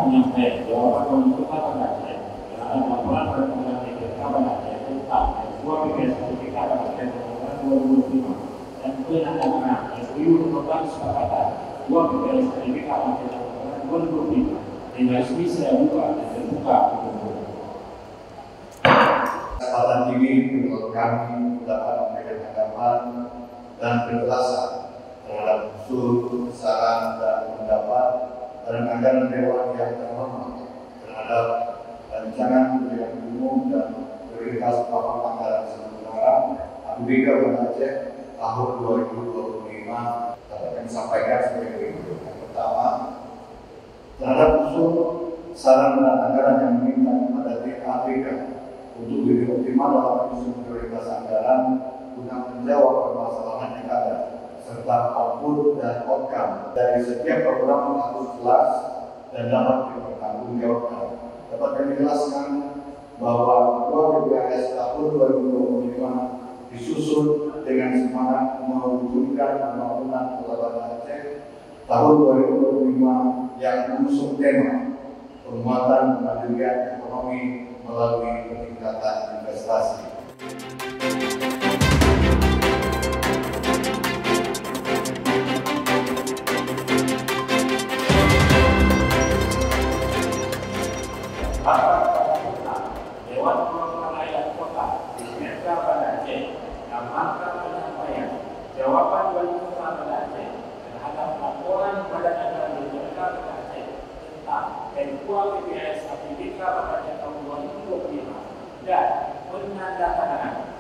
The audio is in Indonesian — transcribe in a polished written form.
penyampaian jawaban pemerintah pada Aceh terhadap laporan perkembangan BPK pada Aceh tentang sebuah BPS sertifikat Aceh tahun 2005 dan penandatanganan MOU merupakan kesepakatan sebuah BPS sertifikat Aceh tahun 2005 yang resmi saya buka dan terbuka untuk umum. Kesempatan ini menurut kami dapat memberikan tanggapan dan penjelasan terhadap usul, saran, dan pendapat dan anggaran Dewan yang terhormat terhadap rancangan pemilihan umum dan prioritas pokok anggaran sementara APBK Banda Aceh tahun 2025 dapat kami sampaikan sebagai berikut. Yang pertama, terhadap usul, saran, dan anggaran yang diminta kepada APBK untuk lebih optimal dalam menyusun prioritas anggaran guna menjawab permasalahan yang ada serta output dan outcome dari setiap program atau kelas dan dapat dipertanggungjawabkan. Dapat kami jelaskan bahwa BPS tahun 2025 disusun dengan semangat mewujudkan pembangunan Kota Banda Aceh tahun 2025 yang mengusung tema penguatan kemandirian ekonomi melalui peningkatan investasi. Dewan Perwakilan Rakyat Kota BPK Banda Aceh mengamankan penyampaian jawaban Wali Kota Banda Aceh terhadap laporan Badan Anggaran BPK Banda Aceh tentang MOU BPS APBK Banda Aceh tahun 2025 dan penandatanganan